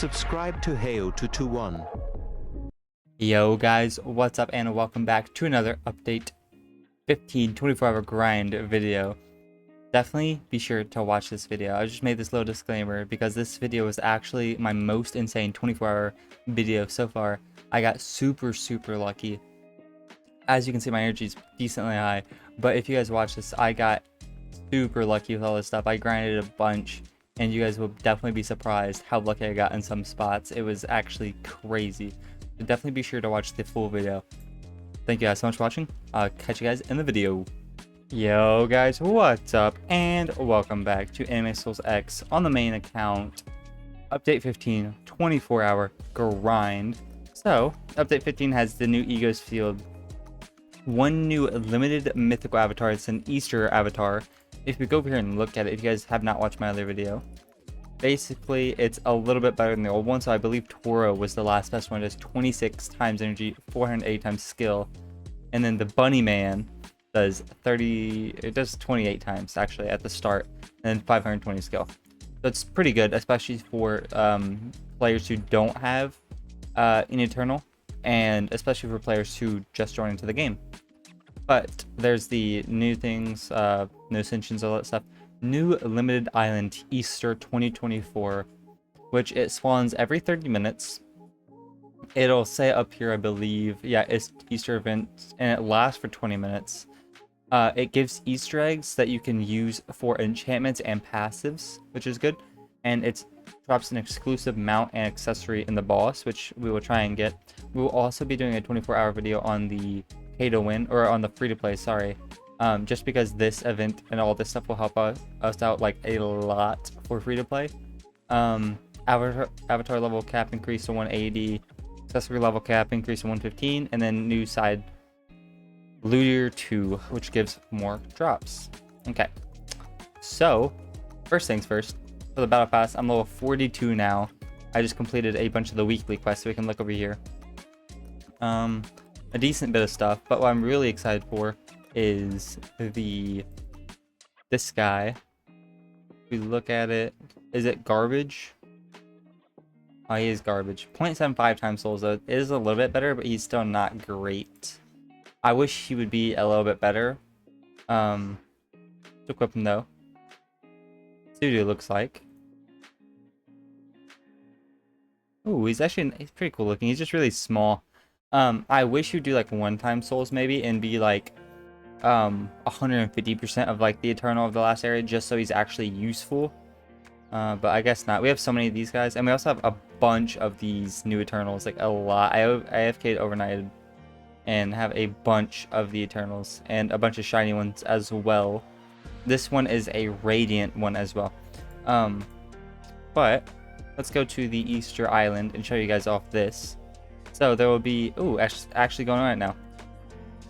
Subscribe to Heyo221. Yo guys, what's up and welcome back to another update 15 24-hour grind video. Definitely be sure to watch this video. I just made this little disclaimer because this video was actually my most insane 24-hour video so far. I got super lucky. As you can see, my energy is decently high, but if you guys watch this, I got super lucky with all this stuff. I grinded a bunch and you guys will definitely be surprised how lucky I got in some spots. It was actually crazy. So definitely be sure to watch the full video. Thank you guys so much for watching. I'll catch you guys in the video. Yo guys, what's up and welcome back to Anime Souls X on the main account. Update 15 24-hour grind. So update 15 has the new Egos field, one new limited mythical avatar. It's an Easter avatar. If we go over here and look at it, if you guys have not watched my other video, basically it's a little bit better than the old one. So I believe Toro was the last best one. It does 26 times energy, 408 times skill, and then the Bunny Man does 28 times actually at the start, and then 520 skill. So it's pretty good, especially for players who don't have an Eternal, and especially for players who just joined into the game. But there's the new things, no ascensions, all that stuff. New limited island Easter 2024, which it spawns every 30 minutes. It'll say up here, I believe, yeah, it's Easter event, and it lasts for 20 minutes. It gives Easter eggs that you can use for enchantments and passives, which is good. And it drops an exclusive mount and accessory in the boss, which we will try and get. We will also be doing a 24-hour video on the pay to win, or on the free to play, sorry. Just because this event and all this stuff will help us out like a lot for free to play. Avatar level cap increase to 180, accessory level cap increase to 115, and then new side Looter 2, which gives more drops. Okay, so first things first, for the battle pass, I'm level 42 now. I just completed a bunch of the weekly quests, so we can look over here. A decent bit of stuff, but what I'm really excited for is this guy. If we look at it, is it garbage? Oh, he is garbage. 0.75 times souls though. It is a little bit better, but he's still not great. I wish he would be a little bit better. To equip him though. Studio looks like. Ooh, he's pretty cool looking. He's just really small. I wish you'd do like 1-time souls maybe and be like 150% of like the Eternal of the last area, just so he's actually useful. But I guess not. We have so many of these guys, and we also have a bunch of these new Eternals, like a lot. I AFK'd overnighted and have a bunch of the Eternals and a bunch of shiny ones as well. This one is a Radiant one as well. But let's go to the Easter Island and show you guys off this. So there will be, ooh, actually going on right now.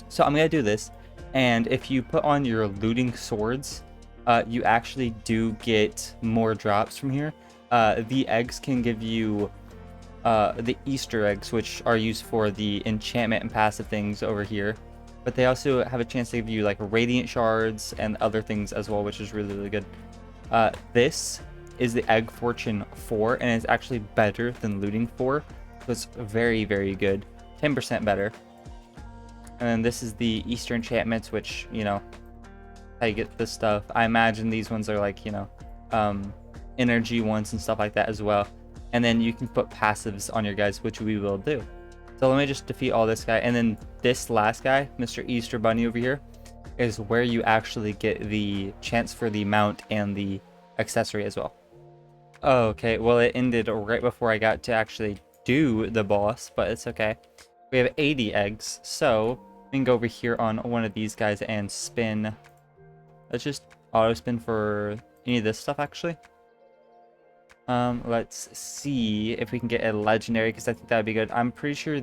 So I'm gonna do this, and if you put on your looting swords, you actually do get more drops from here. The eggs can give you the Easter eggs, which are used for the enchantment and passive things over here, but they also have a chance to give you like radiant shards and other things as well, which is really good. This is the egg fortune 4, and it's actually better than looting 4, so it's very good, 10% better. And then this is the Easter enchantments, which, you know, how you get this stuff. I imagine these ones are like, you know, energy ones and stuff like that as well. And then you can put passives on your guys, which we will do. So let me just defeat all this guy, and then this last guy, Mr. Easter Bunny over here, is where you actually get the chance for the mount and the accessory as well. Okay, well it ended right before I got to actually do the boss, but it's okay. We have 80 eggs, so we can go over here on one of these guys and spin. Let's just auto spin for any of this stuff actually. Let's see if we can get a legendary, because I think that would be good. I'm pretty sure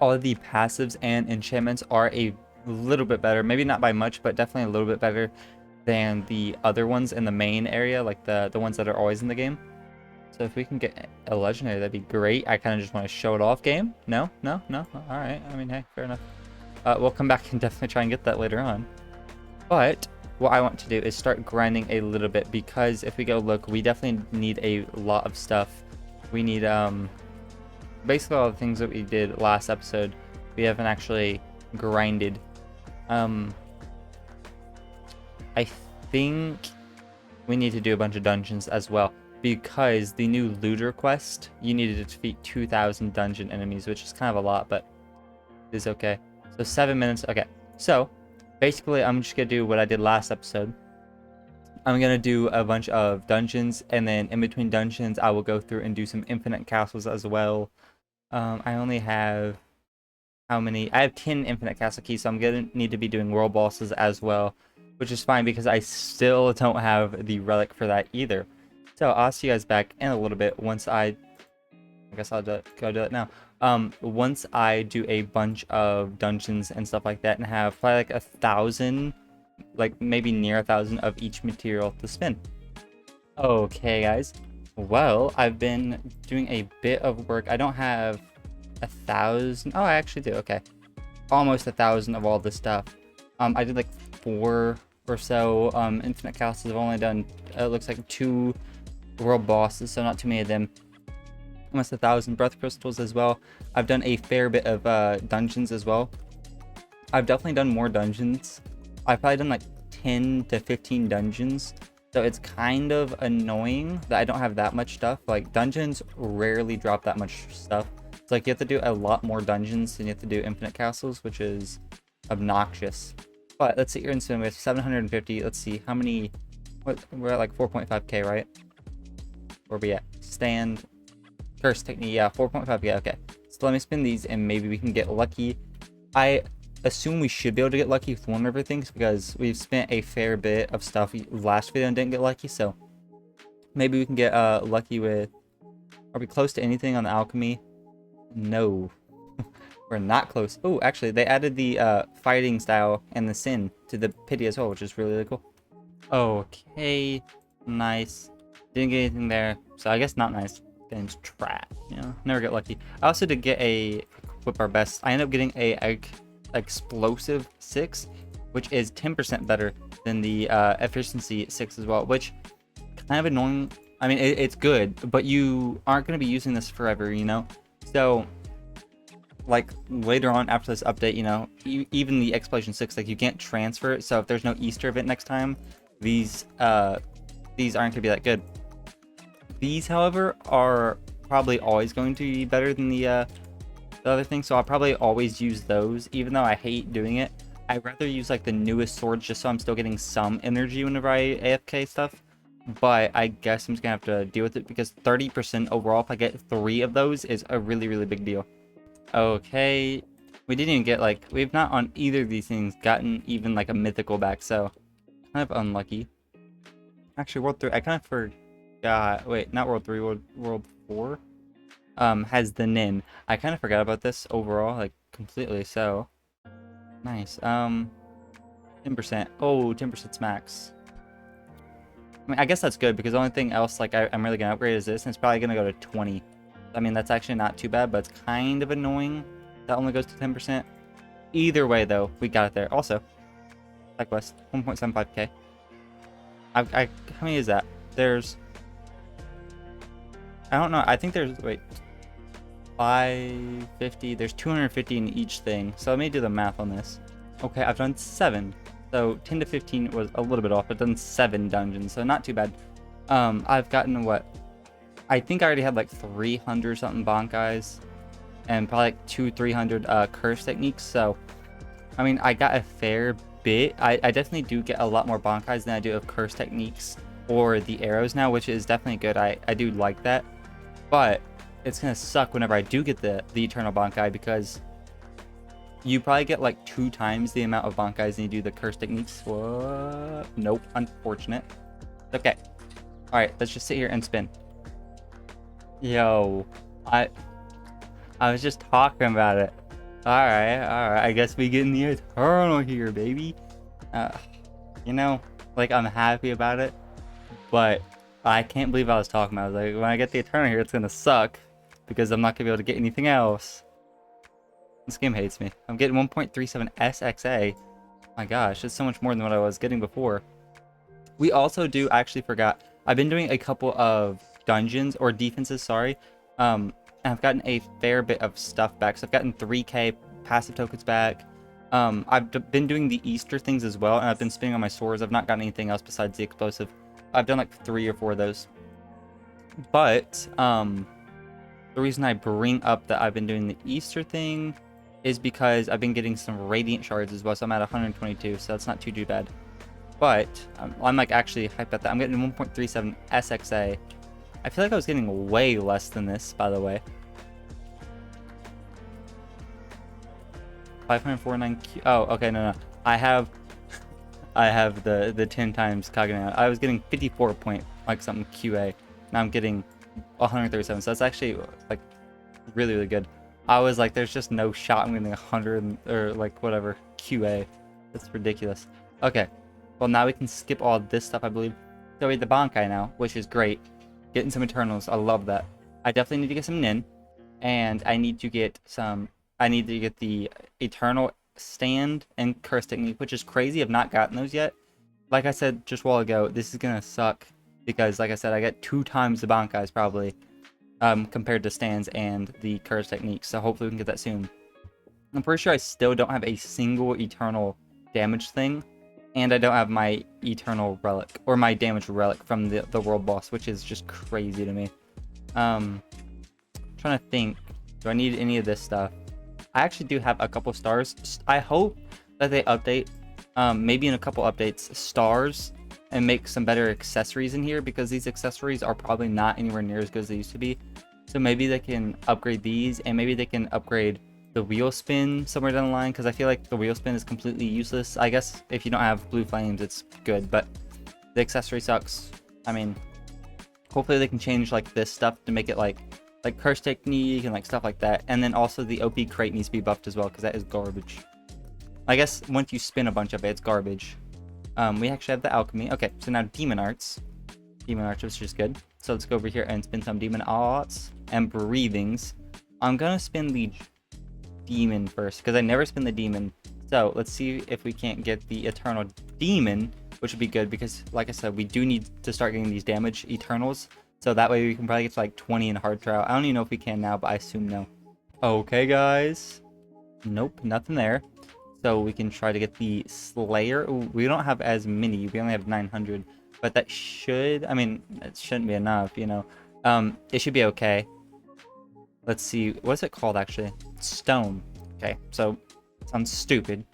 all of the passives and enchantments are a little bit better, maybe not by much, but definitely a little bit better than the other ones in the main area, like the ones that are always in the game. So if we can get a legendary, that'd be great. I kind of just want to show it off game. No, all right, I mean, hey, fair enough. We'll come back and definitely try and get that later on. But what I want to do is start grinding a little bit, because if we go look, we definitely need a lot of stuff we need basically all the things that we did last episode. We haven't actually grinded. I think we need to do a bunch of dungeons as well, because the new looter quest, you needed to defeat 2,000 dungeon enemies, which is kind of a lot, but it is okay. So 7 minutes. Okay, so basically I'm just gonna do what I did last episode. I'm gonna do a bunch of dungeons, and then in between dungeons I will go through and do some infinite castles as well. I only have how many? I have 10 infinite castle keys, so I'm gonna need to be doing world bosses as well, which is fine because I still don't have the relic for that either. So I'll see you guys back in a little bit once I guess I'll go do it now. Once I do a bunch of dungeons and stuff like that and have probably like 1,000, like maybe near 1,000 of each material to spin. Okay, guys. Well, I've been doing a bit of work. I don't have 1,000. Oh, I actually do. Okay. Almost 1,000 of all this stuff. I did like 4 or so infinite castles. I've only done, it looks like 2 world bosses, so not too many of them. Almost 1,000 breath crystals as well. I've done a fair bit of dungeons as well. I've definitely done more dungeons. I've probably done like 10 to 15 dungeons. So it's kind of annoying that I don't have that much stuff. Like, dungeons rarely drop that much stuff. It's like you have to do a lot more dungeons than you have to do infinite castles, which is obnoxious. But let's sit here and spin with 750. Let's see how many. We're at like 4.5k, right? Where we at? Stand. Curse technique. Yeah, 4.5k. Okay. So let me spin these and maybe we can get lucky. I assume we should be able to get lucky with one of everything because we've spent a fair bit of stuff last video and didn't get lucky. So maybe we can get lucky with. Are we close to anything on the alchemy? No. We're not close. Oh, actually, they added the fighting style and the sin to the pity as well, which is really, really cool. Okay, nice. Didn't get anything there, so I guess not nice. Game's trash, you know, never get lucky. I also did get a equip our best. I ended up getting a explosive 6, which is 10% better than the efficiency 6 as well, which kind of annoying. I mean, it's good, but you aren't going to be using this forever, you know? So, like, later on after this update, you know, even the Explosion 6, like, you can't transfer it, so if there's no Easter event next time, these aren't going to be that good. These, however, are probably always going to be better than the other thing, so I'll probably always use those, even though I hate doing it. I'd rather use, like, the newest swords just so I'm still getting some energy whenever I AFK stuff. But I guess I'm just gonna have to deal with it because 30% overall, if I get 3 of those, is a really, really big deal. Okay, we didn't even get, like, we've not on either of these things gotten even like a mythical back, so kind of unlucky. Actually, World 3, I kind of forgot. Wait, not World 3, World 4 has the Nin. I kind of forgot about this overall, like, completely. So nice. 10%. Oh, 10% max. I mean, I guess that's good because the only thing else like I'm really gonna upgrade is this, and it's probably gonna go to 20. I mean, that's actually not too bad, but it's kind of annoying that only goes to 10%. Either way, though, we got it there. Also, side quest 1.75k. How many is that? There's, I don't know. I think there's 550. There's 250 in each thing. So let me do the math on this. Okay, I've done 7. So 10 to 15 was a little bit off, but done 7 dungeons, so not too bad. I've gotten what? I think I already had like 300 something Bankais and probably like 200-300 curse techniques. So, I mean, I got a fair bit. I definitely do get a lot more Bankais than I do of curse techniques or the arrows now, which is definitely good. I do like that, but it's gonna suck whenever I do get the Eternal Bankai because you probably get like 2 times the amount of Bankais and you do the curse techniques. What? Nope, unfortunate. Okay. Alright, let's just sit here and spin. Yo, I was just talking about it. Alright, I guess we get in the Eternal here, baby. You know, like, I'm happy about it, but I can't believe I was talking about it. Like, when I get the Eternal here, it's gonna suck because I'm not gonna be able to get anything else. This game hates me. I'm getting 1.37 SXA. My gosh, it's so much more than what I was getting before. We also do, I actually forgot, I've been doing a couple of dungeons, or defenses, sorry, And I've gotten a fair bit of stuff back. So I've gotten 3k passive tokens back. Been doing the Easter things as well, and I've been spinning on my swords. I've not gotten anything else besides the explosive. I've done like 3 or 4 of those. But the reason I bring up that I've been doing the Easter thing is because I've been getting some Radiant Shards as well. So I'm at 122, so that's not too bad. But I'm like actually hyped at that. I'm getting 1.37 SXA. I feel like I was getting way less than this, by the way. 549 Q. Oh, okay, no. I have the 10 times Kagane. I was getting 54 point like something QA. Now I'm getting 137. So that's actually like really good. I was like, there's just no shot I'm getting 100 or like whatever QA. That's ridiculous. Okay. Well, now we can skip all this stuff, I believe. So we have the Bankai now, which is great. Getting some Eternals. I love that. I definitely need to get some Nin. And I need to get some... I need to get the Eternal Stand and Curse Technique, which is crazy. I've not gotten those yet. Like I said just a while ago, this is going to suck. Because, like I said, I get 2 times the Bankais, probably. Compared to Stands and the Curse Technique. So hopefully we can get that soon. I'm pretty sure I still don't have a single Eternal damage thing. And I don't have my Eternal Relic, or my damage relic from the world boss, which is just crazy to me. Trying to think, do I need any of this stuff? I actually do have a couple stars. I hope that they update, maybe in a couple updates, stars, and make some better accessories in here, because these accessories are probably not anywhere near as good as they used to be. So maybe they can upgrade these, and maybe they can upgrade the wheel spin somewhere down the line, because I feel like the wheel spin is completely useless. I guess if you don't have blue flames, it's good, but the accessory sucks. I mean, hopefully they can change like this stuff to make it like Curse Technique and like stuff like that. And then also the OP crate needs to be buffed as well, because that is garbage. I guess once you spin a bunch of it, it's garbage. We actually have the alchemy. Okay, so now demon arts, which is good. So let's go over here and spin some demon arts and breathings. I'm gonna spin the demon first, because I never spin the demon. So let's see if we can't get the eternal demon, which would be good, because like I said, we do need to start getting these damage eternals, so that way we can probably get to like 20 in hard trial. I don't even know if we can now, but I assume no. Okay guys, nope, nothing there. So we can try to get the Slayer. Ooh, we don't have as many, we only have 900, but that should, I mean, it shouldn't be enough, you know. It should be okay. Let's see, what's it called actually? Stone. Okay, so sounds stupid.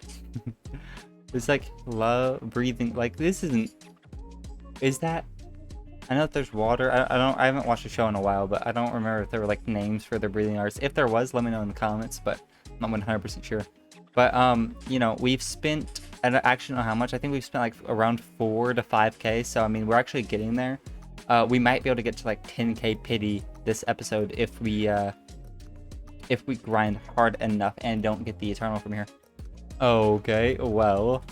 It's like love breathing. Like this isn't. Is that? I know that there's water. I haven't watched the show in a while, but I don't remember if there were like names for their breathing arts. If there was, let me know in the comments. But I'm not 100% sure. But you know, we've spent. I don't actually know how much. I think we've spent like around 4 to 5k. So I mean, we're actually getting there. We might be able to get to like 10k pity this episode if we grind hard enough and don't get the Eternal from here. Okay, well,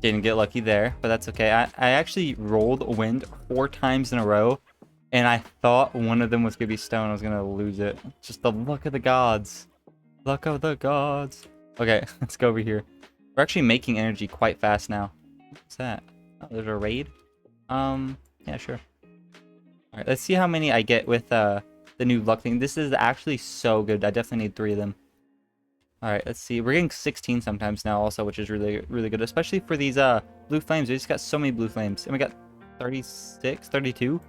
didn't get lucky there, but that's okay. I actually rolled a wind 4 times in a row, and I thought one of them was gonna be stone. I was gonna lose it. Just the luck of the gods. Luck of the gods. Okay, let's go over here. We're actually making energy quite fast now. What's that? Oh, there's a raid. Yeah, sure. All right, let's see how many I get with the new luck thing. This is actually so good. I definitely need 3 of them. All right, let's see. We're getting 16 sometimes now also, which is really good, especially for these blue flames. We just got so many blue flames, and we got 36, 32.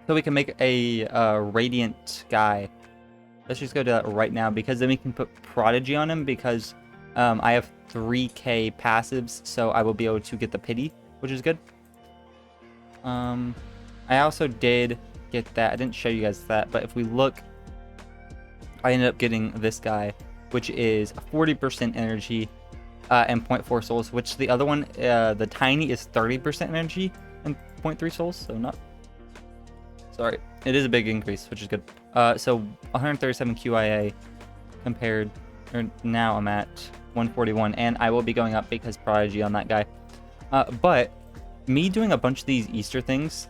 So we can make a radiant guy. Let's just go to that right now, because then we can put prodigy on him, because I have 3k passives, so I will be able to get the pity, which is good. I also did get that. I didn't show you guys that, but if we look, I ended up getting this guy, which is 40% energy and 0.4 souls, which the other one, the tiny, is 30% energy and 0.3 souls, so not... Sorry, it is a big increase, which is good. So 137 QIA compared, or now I'm at 141, and I will be going up because prodigy on that guy. But me doing a bunch of these Easter things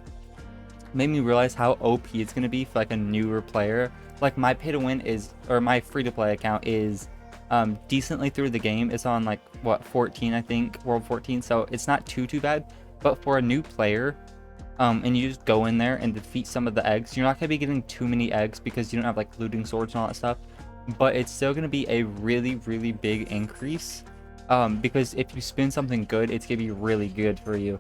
made me realize how OP it's going to be for like a newer player. Like my pay to win is, or my free to play account is decently through the game. It's on like what, 14, I think, world 14, so it's not too bad. But for a new player, And you just go in there and defeat some of the eggs. You're not gonna be getting too many eggs because you don't have like looting swords and all that stuff, but it's still gonna be a really big increase. Because if you spin something good, it's gonna be really good for you.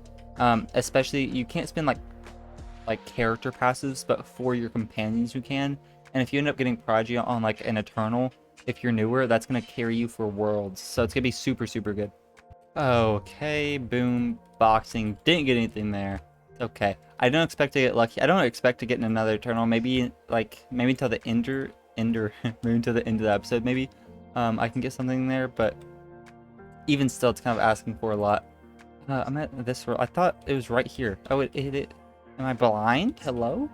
Especially you can't spin like character passives, but for your companions you can. And if you end up getting Prodigy on like an Eternal, if you're newer, that's gonna carry you for worlds. So it's gonna be super good. Okay, boom, boxing. Didn't get anything there. Okay, I don't expect to get lucky. I don't expect to get another Eternal. Maybe until the maybe until the end of the episode. Maybe I can get something there, but even still, it's kind of asking for a lot. I'm at this world. I thought it was right here. Oh, it hit it. Am I blind? Hello?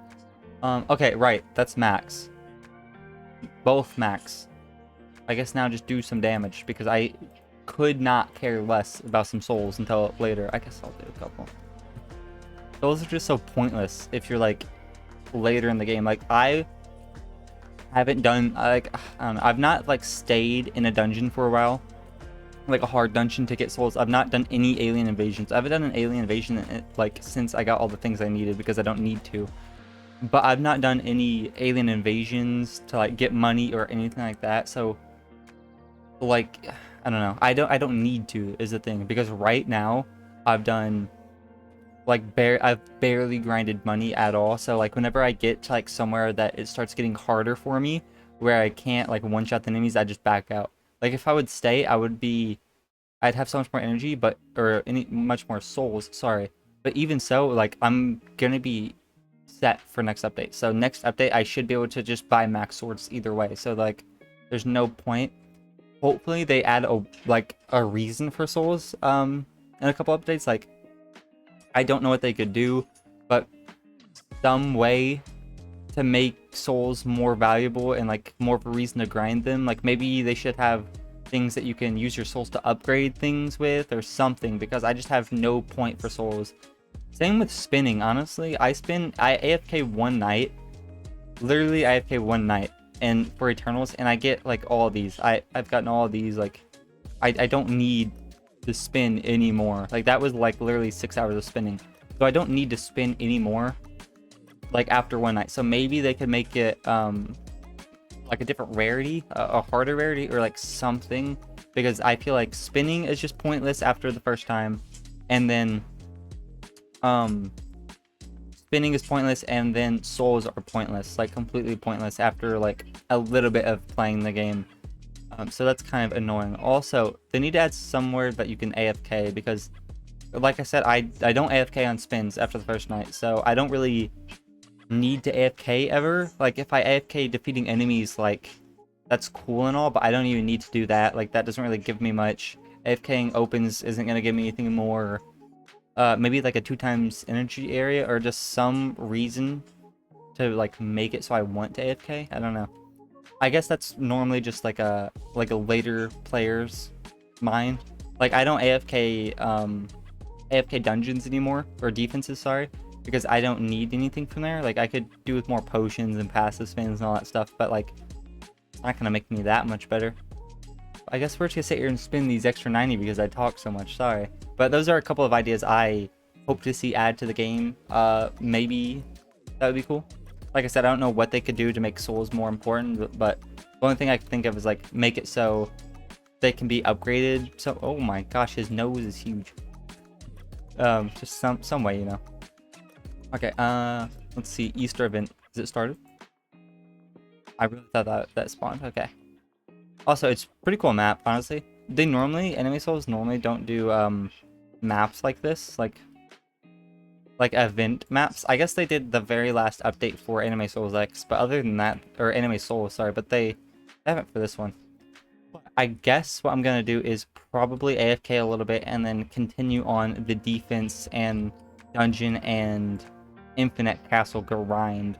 Okay, right. That's max. Both max. I guess now just do some damage because I could not care less about some souls until later. I guess I'll do a couple. Those are just so pointless if you're like later in the game. Like I haven't done like I don't know, I've not like stayed in a dungeon for a while, like a hard dungeon to get souls. I've not done any alien invasions. I haven't done an alien invasion like since I got all the things I needed because I don't need to. But I've not done any alien invasions to like get money or anything like that. So like I don't know. I don't need to is the thing because right now I've done like I've barely grinded money at all. So like whenever I get to like somewhere that it starts getting harder for me where I can't like one shot the enemies, I just back out. Like if I would stay, I'd have so much more energy, but much more souls, sorry. But even so, like I'm gonna be set for next update. So next update I should be able to just buy max swords either way. So like there's no point. Hopefully they add a reason for souls in a couple updates. Like I don't know what they could do, but some way to make souls more valuable and like more of a reason to grind them. Like maybe they should have things that you can use your souls to upgrade things with or something, because I just have no point for souls. Same with spinning, honestly. I AFK one night, literally AFK one night, and for Eternals, and I get like all of these. I've gotten all of these. Like I don't need to spin anymore. Like that was like literally 6 hours of spinning, so I don't need to spin anymore like after one night. So maybe they could make it like a different rarity, a harder rarity or like something, because I feel like spinning is just pointless after the first time, and then spinning is pointless, and then souls are pointless, like completely pointless after like a little bit of playing the game. So that's kind of annoying. Also, they need to add somewhere that you can AFK, because like I said, I don't AFK on spins after the first night, so I don't really need to AFK ever. Like if I AFK defeating enemies, like that's cool and all, but I don't even need to do that. Like that doesn't really give me much. AFKing opens isn't going to give me anything more. Maybe like a 2x energy area or just some reason to like make it so I want to AFK. I don't know. I guess that's normally just like a later player's mind. Like I don't AFK AFK dungeons anymore, or defenses, sorry, because I don't need anything from there. Like I could do with more potions and passive spins and all that stuff, but like it's not gonna make me that much better. I guess we're just gonna sit here and spin these extra 90 because I talk so much, sorry. But those are a couple of ideas I hope to see add to the game. Maybe that would be cool. Like I said, I don't know what they could do to make souls more important, but the only thing I can think of is like make it so they can be upgraded. So, oh my gosh, his nose is huge. Just some way, you know. Okay, let's see, Easter event, is it started? I really thought that spawned. Okay. Also, it's pretty cool map, honestly. Anime Souls normally don't do maps like this, like event maps. I guess they did the very last update for Anime Souls X, but other than that, or Anime Souls, sorry, but they haven't for this one. I guess what I'm gonna do is probably AFK a little bit and then continue on the defense and dungeon and infinite castle grind.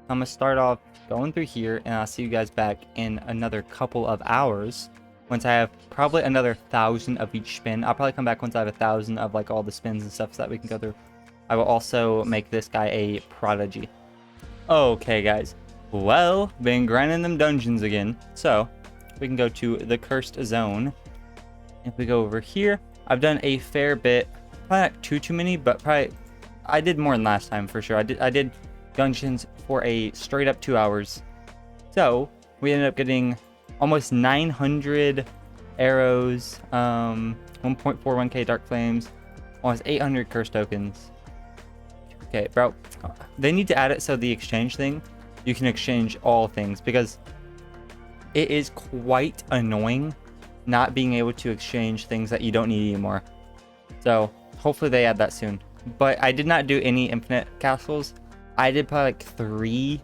I'm gonna start off going through here, and I'll see you guys back in another couple of hours once I have probably another 1,000 of each spin. I'll probably come back once I have 1,000 of like all the spins and stuff so that we can go through. I will also make this guy a prodigy. Okay guys, well, been grinding them dungeons again, so we can go to the cursed zone. If we go over here, I've done a fair bit, probably not too many, but probably I did more than last time for sure. I did dungeons for a straight up 2 hours. So we ended up getting almost 900 arrows, 1.41k dark flames, almost 800 curse tokens. Okay, bro. They need to add it so the exchange thing, you can exchange all things, because it is quite annoying not being able to exchange things that you don't need anymore. So hopefully they add that soon. But I did not do any infinite castles. I did probably like 3,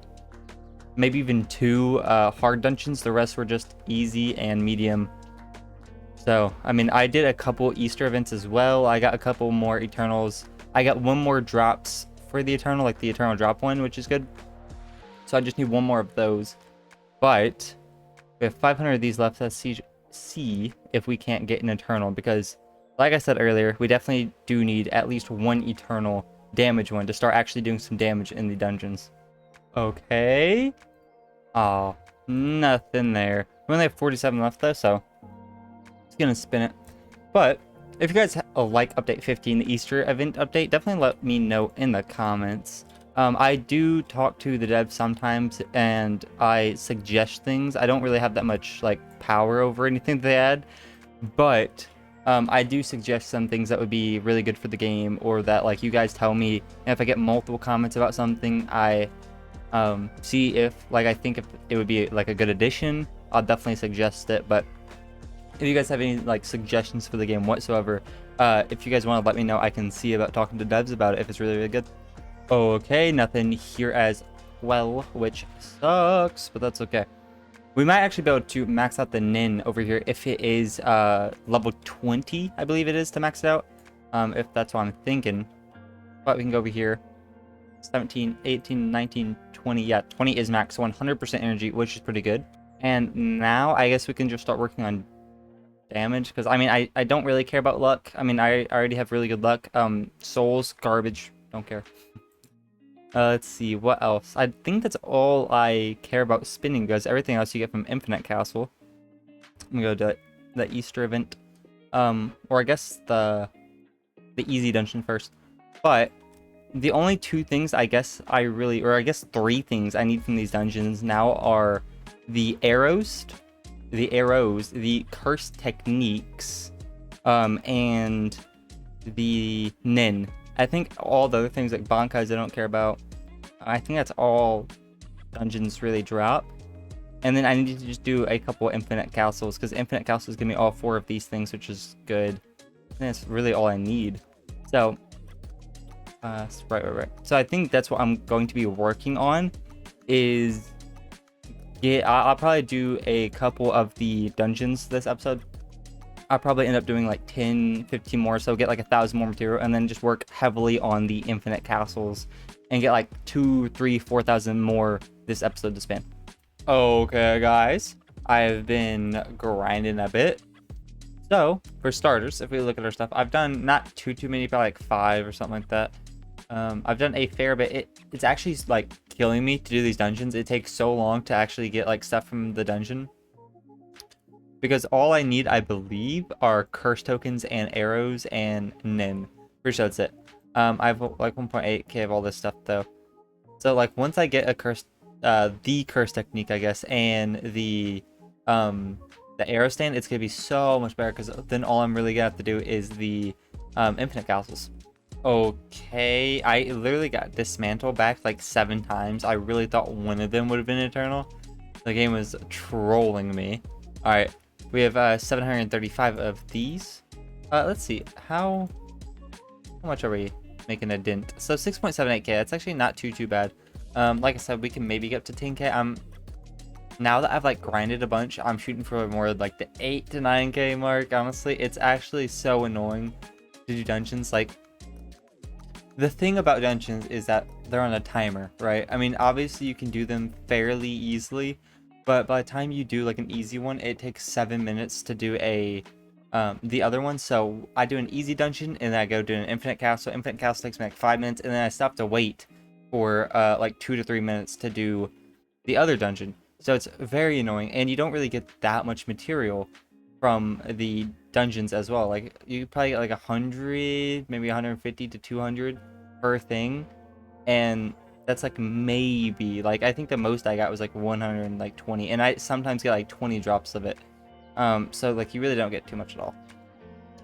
maybe even 2 hard dungeons. The rest were just easy and medium. So, I mean, I did a couple Easter events as well. I got a couple more Eternals. I got 1 more drops for the Eternal, like the Eternal drop one, which is good. So I just need 1 more of those. But we have 500 of these left. Let's see if we can't get an Eternal, because like I said earlier, we definitely do need at least 1 Eternal damage one to start actually doing some damage in the dungeons. Okay. Oh, nothing there. We only have 47 left though, so it's gonna spin it. But if you guys like update 15, the Easter event update, definitely let me know in the comments. I do talk to the devs sometimes and I suggest things. I don't really have that much like power over anything they add, but I do suggest some things that would be really good for the game, or that like you guys tell me. And if I get multiple comments about something, I see if like I think if it would be like a good addition, I'll definitely suggest it. But if you guys have any like suggestions for the game whatsoever, if you guys want to let me know, I can see about talking to devs about it if it's really, really good. Okay, nothing here as well, which sucks, but that's okay. We might actually be able to max out the Nin over here if it is level 20, I believe it is, to max it out. If that's what I'm thinking. But we can go over here. 17, 18, 19, 20. Yeah, 20 is max, 100% energy, which is pretty good. And now I guess we can just start working on damage, because I mean, I don't really care about luck. I mean, I already have really good luck. Souls, garbage, don't care. Let's see, what else? I think that's all I care about spinning, because everything else you get from Infinite Castle. I'm gonna go to the Easter event. Or I guess the easy dungeon first. But the only 2 things I guess I really, or I guess 3 things I need from these dungeons now are the arrows, the curse techniques, and the Nin. I think all the other things like Bankais I don't care about. I think that's all dungeons really drop. And then I need to just do a couple Infinite Castles, because Infinite Castles give me all 4 of these things, which is good. And that's really all I need. So, right. So I think that's what I'm going to be working on, is I'll probably do a couple of the dungeons this episode. I'll probably end up doing like 10, 15 more, so get like 1,000 more material, and then just work heavily on the Infinite Castles and get like 2, 3, 4,000 more this episode to spin. Okay, guys, I've been grinding a bit. So, for starters, if we look at our stuff, I've done not too many, probably like 5 or something like that. I've done a fair bit. It's actually like killing me to do these dungeons. It takes so long to actually get like stuff from the dungeon, because all I need, I believe, are curse tokens and arrows and Nin. Pretty sure that's it. I have like 1.8k of all this stuff though. So like once I get a curse, the curse technique, I guess, and the arrow stand, it's gonna be so much better, because then all I'm really gonna have to do is the Infinite Castles. Okay, I literally got dismantled back like 7 times. I really thought one of them would have been Eternal. The game was trolling me. All right. We have 735 of these. Let's see, how much are we making a dent? So 6.78k. That's actually not too bad. Like I said, we can maybe get up to 10k. Now that I've like grinded a bunch, I'm shooting for more like the 8 to 9k mark. Honestly, it's actually so annoying to do dungeons. Like, the thing about dungeons is that they're on a timer, right? I mean, obviously you can do them fairly easily, but by the time you do like an easy one, it takes 7 minutes to do the other one. So I do an easy dungeon and then I go do an Infinite Castle. Infinite Castle takes me like 5 minutes, and then I still have to wait for like 2 to 3 minutes to do the other dungeon. So it's very annoying, and you don't really get that much material from the dungeons as well. Like you probably get like 100, maybe 150 to 200 per thing, and that's like maybe like I think the most I got was like 120, and I sometimes get like 20 drops of it. So like you really don't get too much at all.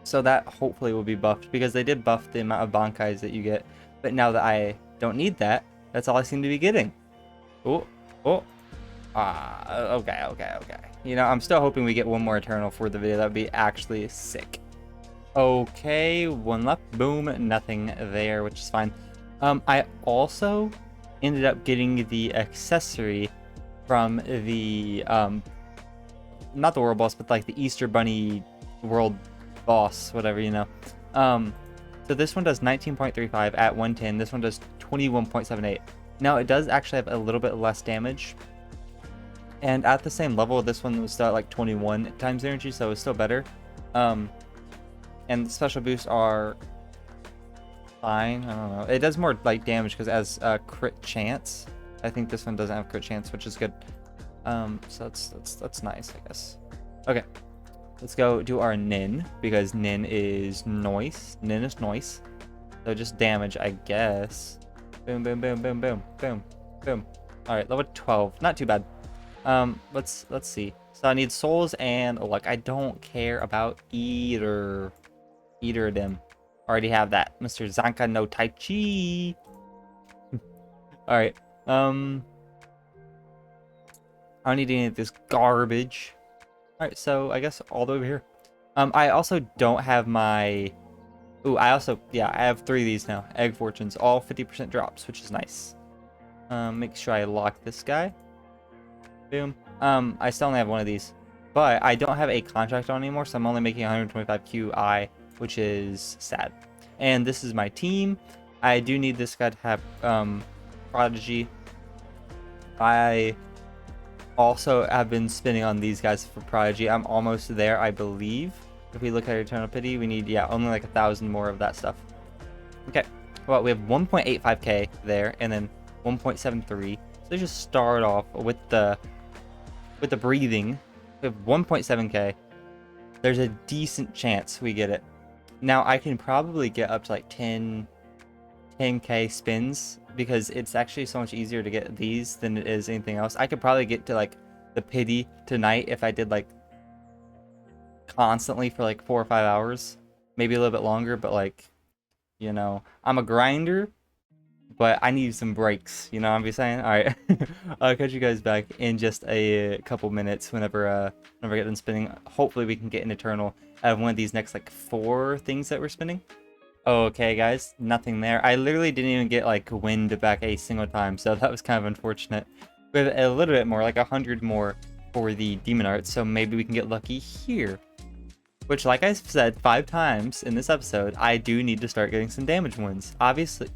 So that hopefully will be buffed, because they did buff the amount of Bankais that you get, but now that I don't need that, that's all I seem to be getting. Oh, oh, okay. You know, I'm still hoping we get one more Eternal for the video. That would be actually sick. Okay, one left. Boom, nothing there, which is fine. I also ended up getting the accessory from the not the world boss, but like the Easter Bunny world boss, whatever, you know. So this one does 19.35 at 110. This one does 21.78. Now it does actually have a little bit less damage, and at the same level, this one was still at like 21 times energy, so it's still better. And the special boosts are fine. I don't know. It does more like damage because it has crit chance. I think this one doesn't have crit chance, which is good. So that's nice, I guess. Okay, let's go do our Nin, because Nin is noise. Nin is noise. So just damage, I guess. Boom, boom, boom, boom, boom, boom, boom. All right, level 12, not too bad. Let's see. So I need souls and luck. I don't care about either of them. Already have that. Mr. Zanka no Tai Chi. All right. I don't need any of this garbage. All right, so I guess all the way over here. I also don't have my. Ooh, I have 3 of these now. Egg Fortunes, all 50% drops, which is nice. Make sure I lock this guy. Boom. I still only have 1 of these, but I don't have a contract on anymore, so I'm only making 125 QI, which is sad. And this is my team. I do need this guy to have Prodigy. I also have been spinning on these guys for Prodigy. I'm almost there, I believe. If we look at Eternal Pity, we need, only like 1,000 more of that stuff. Okay, well, we have 1.85k there, and then 1.73. So let's just start off with the breathing. We have 1.7k. There's a decent chance we get it. Now I can probably get up to like 10k spins, because it's actually so much easier to get these than it is anything else. I could probably get to like the Pity tonight if I did like constantly for like 4 or 5 hours, maybe a little bit longer, but like, you know, I'm a grinder, but I need some breaks, you know what I'm saying? All right. I'll catch you guys back in just a couple minutes whenever I get done spinning. Hopefully we can get an Eternal out of one of these next like 4 things that we're spinning. Okay, guys, nothing there. I literally didn't even get like wind back a single time, so that was kind of unfortunate. We have a little bit more, like 100 more for the Demon Art, so maybe we can get lucky here. Which, like I said 5 times in this episode, I do need to start getting some damage ones. Obviously,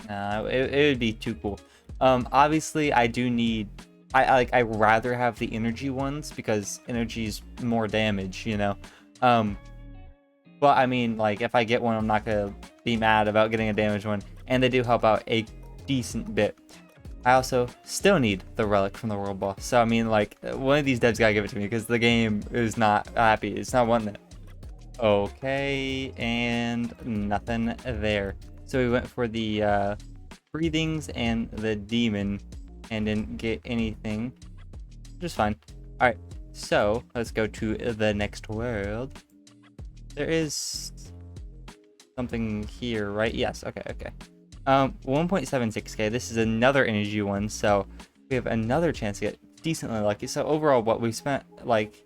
it would be too cool. Obviously, I do need. I rather have the energy ones, because energy's more damage, you know. But I mean, like, if I get one, I'm not gonna be mad about getting a damage one, and they do help out a decent bit. I also still need the relic from the world boss, so I mean, like, one of these devs gotta give it to me, because the game is not happy. It's not wanting it. Okay, and nothing there. So we went for the breathings and the demon, and didn't get anything, which is fine. All right, so let's go to the next world. There is something here, right? Yes. Okay. 1.76k. This is another energy one, so we have another chance to get decently lucky. So overall, what we spent like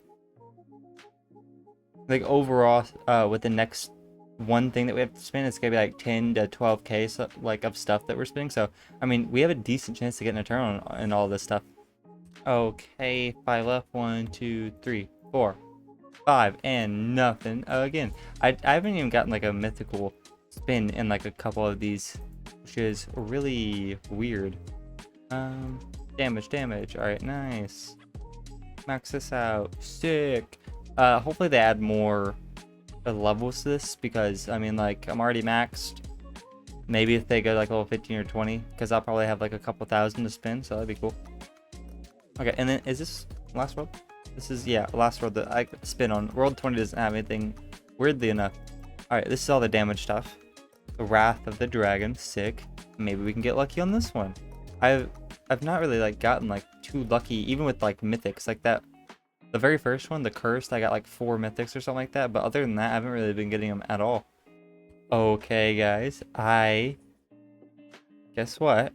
overall with the next one thing that we have to spin, it's gonna be like 10 to 12k, so, like, of stuff that we're spinning. So I mean, we have a decent chance to get an Eternal and all this stuff. Okay, 5 left. 1, 2, 3, 4, 5, and nothing again. I haven't even gotten like a mythical spin in like a couple of these, which is really weird. Damage. All right, nice. Max this out. Sick. Hopefully they add more levels to this, because I mean, like, I'm already maxed. Maybe if they go like level 15 or 20, because I'll probably have like a couple thousand to spin, so that'd be cool. Okay, and then is this last world? This is, yeah, last world that I could spin on. World 20 doesn't have anything, weirdly enough. All right, this is all the damage stuff. The Wrath of the Dragon, sick. Maybe we can get lucky on this one. I've not really like gotten like too lucky, even with like mythics like that. The very first one, the Cursed, I got like 4 mythics or something like that. But other than that, I haven't really been getting them at all. Okay, guys, guess what?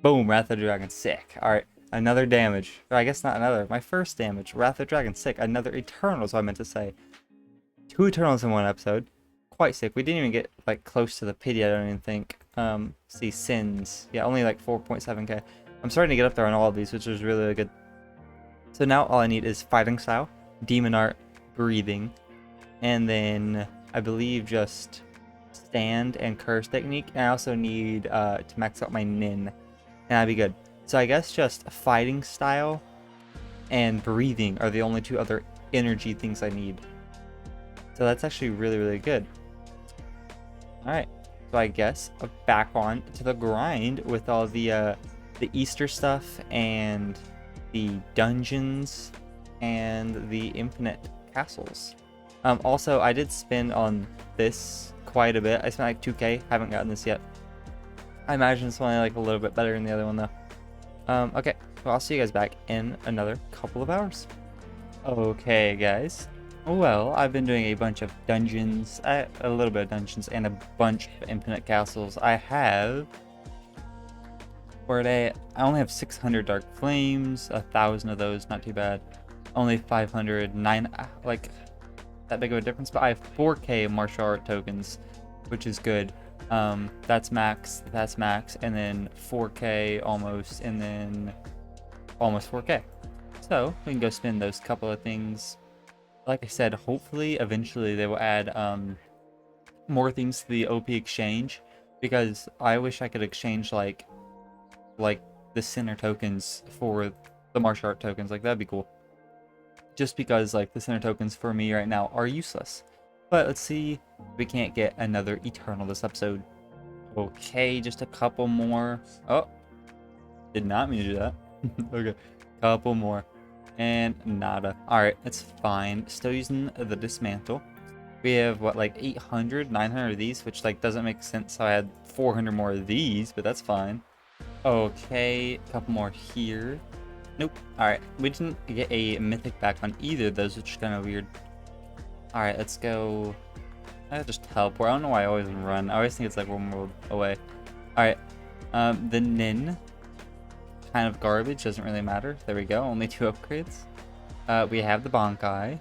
Boom, Wrath of the Dragon, sick. All right, another damage. Or I guess not another. My first damage, Wrath of the Dragon, sick. Another Eternal is what I meant to say. 2 Eternals in one episode. Quite sick. We didn't even get like close to the pity, I don't even think. See, Sins. Yeah, only like 4.7k. I'm starting to get up there on all of these, which is really good. So now all I need is Fighting Style, Demon Art, Breathing, and then I believe just Stand and Curse Technique. And I also need to max out my Nin, and that'd be good. So I guess just Fighting Style and Breathing are the only 2 other energy things I need. So that's actually really, really good. Alright, so I guess back on to the grind with all the Easter stuff and the dungeons and the infinite castles. Also, I did spend on this quite a bit. I spent like 2k, haven't gotten this yet. I imagine it's only like a little bit better than the other one though. Okay, well, I'll see you guys back in another couple of hours. Okay, guys. Well, I've been doing a bunch of dungeons, a little bit of dungeons, and a bunch of infinite castles. I only have 600 Dark Flames, 1,000 of those, not too bad. Only 500, like, that big of a difference, but I have 4k martial art tokens, which is good. That's max, and then 4k almost, and then almost 4k. So, we can go spend those couple of things. Like I said, hopefully, eventually, they will add more things to the OP exchange, because I wish I could exchange, like the center tokens for the martial art tokens. Like, that'd be cool. Just because, like, the center tokens for me right now are useless. But let's see if we can't get another Eternal this episode. Okay, just a couple more. Oh, did not mean to do that. Okay, couple more. And nada. Alright, it's fine. Still using the Dismantle. We have, what, like 800, 900 of these, which, like, doesn't make sense. So I had 400 more of these, but that's fine. Okay, a couple more here. Nope. Alright, we didn't get a mythic back on either of those, which is kind of weird. Alright, let's go. I just teleport. I don't know why I always run. I always think it's like one world away. Alright, the Nin. Kind of garbage, doesn't really matter. There we go, only 2 upgrades. We have the Bankai.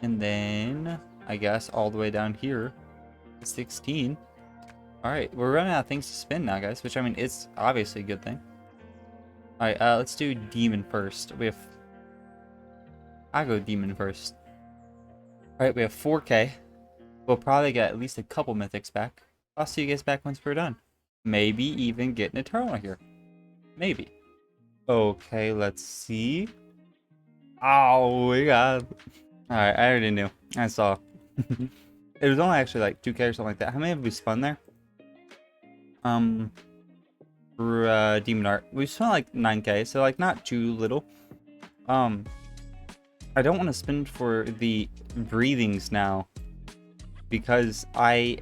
And then, I guess, all the way down here, 16. Alright, we're running out of things to spin now, guys, which, I mean, it's obviously a good thing. Alright, let's do Demon first. I'll go Demon first. Alright, we have 4k. We'll probably get at least a couple mythics back. I'll see you guys back once we're done. Maybe even get an Eternal here. Maybe. Okay, let's see. Oh, we got. Alright, I already knew. I saw. It was only actually like 2k or something like that. How many have we spun there? For Demon Art. We spent like 9k, so like not too little. I don't want to spend for the breathings now. Because I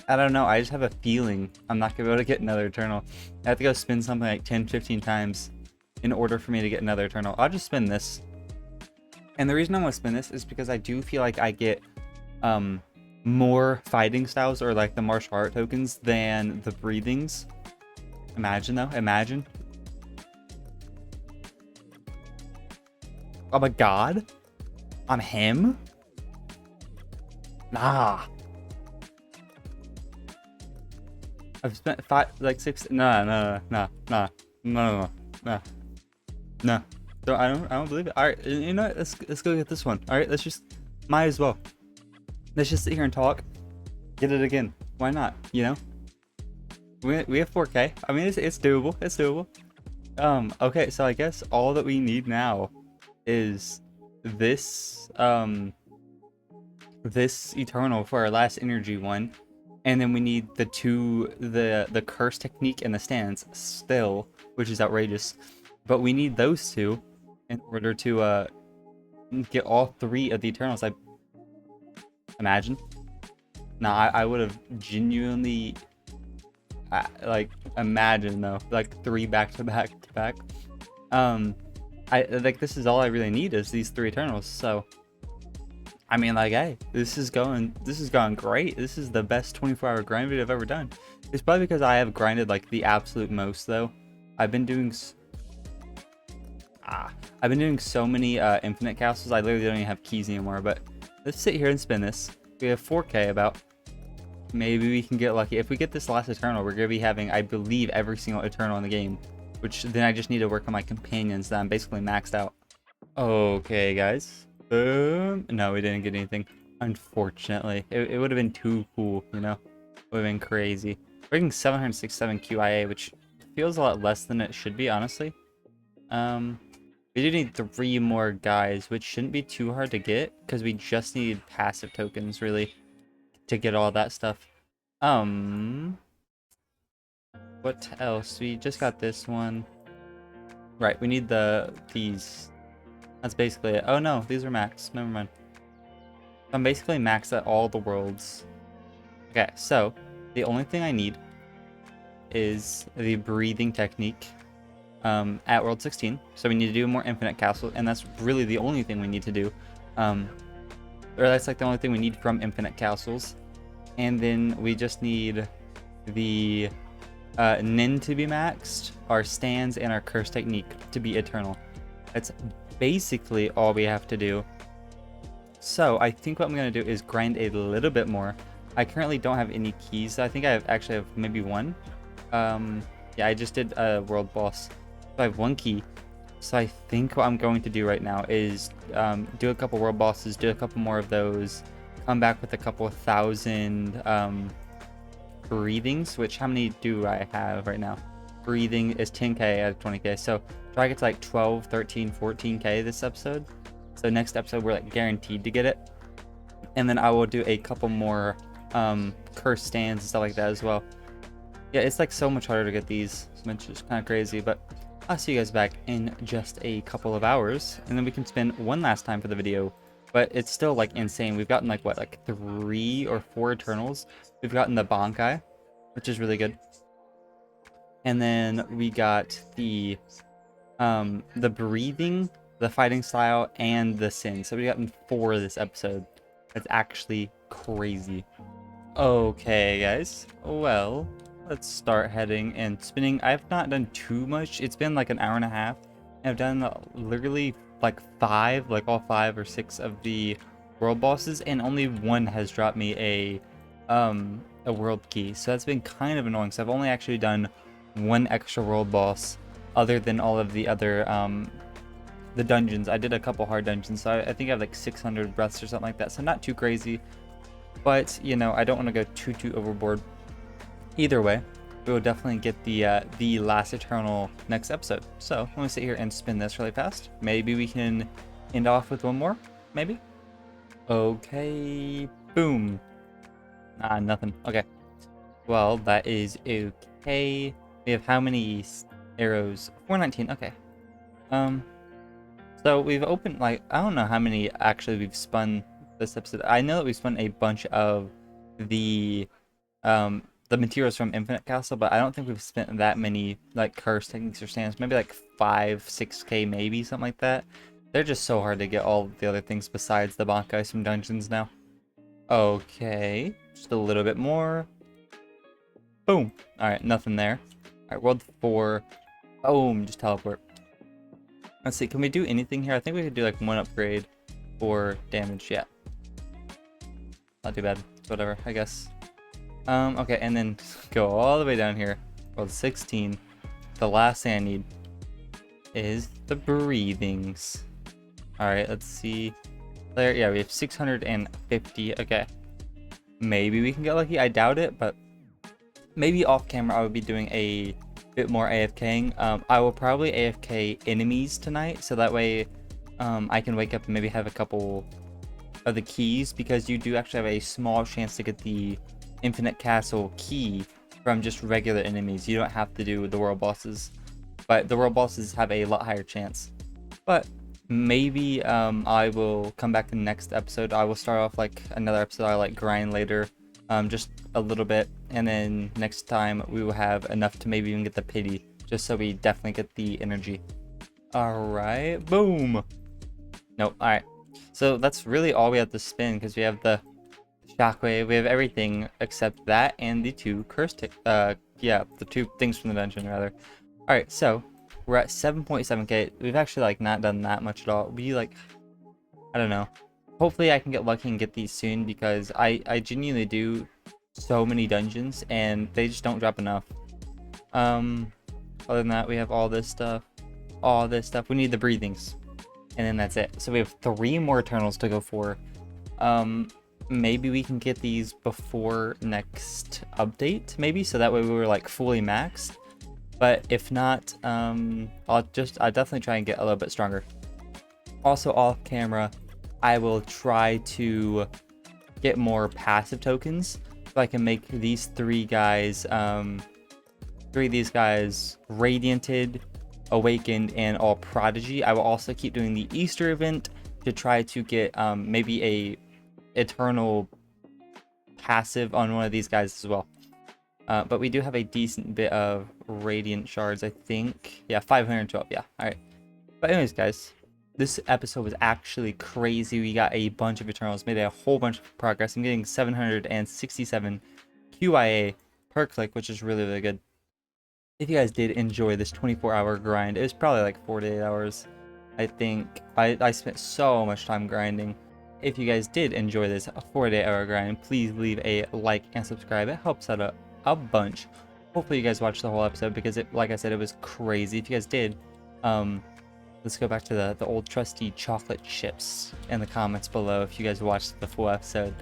don't know, I just have a feeling I'm not going to be able to get another Eternal. I have to go spin something like 10, 15 times in order for me to get another Eternal. I'll just spin this. And the reason I want to spin this is because I do feel like I get more fighting styles or like the martial art tokens than the breathings. Imagine though, imagine. Oh my god. I'm him? Nah. I've spent 6. No. No. So I don't believe it. All right, you know what? Let's go get this one. All right, might as well. Let's just sit here and talk. Get it again. Why not? You know. We have 4k. I mean, it's doable. It's doable. Okay, so I guess all that we need now is this this Eternal for our last energy one. And then we need the curse technique and the stance still, which is outrageous. But we need those 2 in order to get all 3 of the Eternals. I imagine. Nah, I would have genuinely like imagine though, like 3 back to back to back. I like this is all I really need is these 3 Eternals. So I mean, like, hey, this is going great. This is the best 24-hour grind video I've ever done. It's probably because I have grinded like the absolute most though. I've been doing so many infinite castles. I literally don't even have keys anymore. But let's sit here and spin this. We have 4K about. Maybe we can get lucky. If we get this last Eternal, we're gonna be having, I believe, every single Eternal in the game. Which then I just need to work on my companions that I'm basically maxed out. Okay, guys. Boom. No, we didn't get anything. Unfortunately. It would have been too cool, you know? Would have been crazy. We're getting 767 QIA, which feels a lot less than it should be, honestly. We do need 3 more guys, which shouldn't be too hard to get, because we just need passive tokens, really, to get all that stuff. What else? We just got this one. Right, we need these. That's basically it. Oh no, these are max. Never mind. I'm basically maxed at all the worlds. Okay, so the only thing I need is the breathing technique at world 16. So we need to do more infinite castle, and that's really the only thing we need to do. Or that's like the only thing we need from infinite castles. And then we just need the Nin to be maxed, our stands, and our curse technique to be eternal. That's basically all we have to do. So I think what I'm going to do is grind a little bit more. I currently don't have any keys. I think I actually have maybe one. Yeah, I just did a world boss. So I have 1 key. So I think what I'm going to do right now is do a couple world bosses, do a couple more of those, come back with a couple 1,000 breathings, which how many do I have right now? Breathing is 10k out of 20k. So try to get to like 12, 13, 14k this episode. So next episode we're like guaranteed to get it. And then I will do a couple more curse stands and stuff like that as well. Yeah, it's like so much harder to get these, which is kind of crazy, but I'll see you guys back in just a couple of hours, and then we can spin one last time for the video. But it's still like insane. We've gotten like what, like 3 or 4 Eternals. We've gotten the Bankai, which is really good. And then we got the breathing, the fighting style, and the sin. So we've gotten 4 this episode. That's actually crazy. Okay, guys. Well, let's start heading and spinning. I've not done too much. It's been like an hour and a half. And I've done literally like 5, like all 5 or 6 of the world bosses, and only 1 has dropped me a world key. So that's been kind of annoying. So I've only actually done 1 extra world boss, other than all of the other the dungeons. I did a couple hard dungeons, so I think I have like 600 breaths or something like that. So not too crazy, but you know, I don't want to go too overboard. Either way, we will definitely get the last Eternal next episode. So let me sit here and spin this really fast. Maybe we can end off with 1 more, maybe. Okay, boom. Ah, nothing. Okay, well, that is okay. We have how many arrows? 419. Okay. So we've opened, like, I don't know how many actually we've spun this episode. I know that we spun a bunch of the materials from Infinite Castle, but I don't think we've spent that many like curse techniques or stands. Maybe like 5-6k, maybe something like that. They're just so hard to get all the other things besides the Bankai from dungeons now. Okay, just a little bit more. Boom. All right, nothing there. All right, world 4. Boom, just teleport. Let's see, can we do anything here? I think we could do like 1 upgrade for damage. Yeah, not too bad. Whatever, I guess. Okay, and then go all the way down here. World 16. The last thing I need is the breathings. All right, let's see. There, yeah, we have 650. Okay, maybe we can get lucky. I doubt it, but maybe off camera I would be doing a bit more AFKing. I will probably AFK enemies tonight, so that way I can wake up and maybe have a couple of the keys, because you do actually have a small chance to get the Infinite Castle key from just regular enemies. You don't have to do the world bosses, but the world bosses have a lot higher chance. But maybe I will come back in the next episode. I will start off like another episode I like grind later, just a little bit, and then next time we will have enough to maybe even get the pity, just so we definitely get the energy. All right, boom. Nope. All right, so that's really all we have to spin, because we have the shockwave, we have everything except that and the two yeah, the two things from the dungeon rather. All right, so we're at 7.7k. We've actually like not done that much at all. We like, I don't know, hopefully I can get lucky and get these soon, because I genuinely do so many dungeons and they just don't drop enough. Other than that, we have all this stuff. We need the breathings, and then that's it. So we have 3 more Eternals to go for. Maybe we can get these before next update, maybe, so that way we were like fully maxed. But if not, I'll definitely try and get a little bit stronger. Also off camera, I will try to get more passive tokens so I can make these 3 guys, 3 of these guys radianted, awakened, and all prodigy. I will also keep doing the Easter event to try to get maybe a eternal passive on one of these guys as well. But we do have a decent bit of radiant shards, I think. Yeah, 512. Yeah, all right. But anyways, guys, this episode was actually crazy. We got a bunch of Eternals, made a whole bunch of progress. I'm getting 767 QIA per click, which is really, really good. If you guys did enjoy this 24-hour grind, it was probably like 4 to 8 hours. I think I spent so much time grinding. If you guys did enjoy this 4 to 8 hour grind, please leave a like and subscribe. It helps out a bunch. Hopefully you guys watched the whole episode, because it, like I said, it was crazy. If you guys did, let's go back to the old trusty chocolate chips in the comments below if you guys watched the full episode.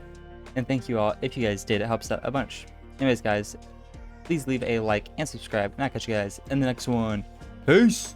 And thank you all if you guys did. It helps out a bunch. Anyways, guys, please leave a like and subscribe, and I'll catch you guys in the next one. Peace!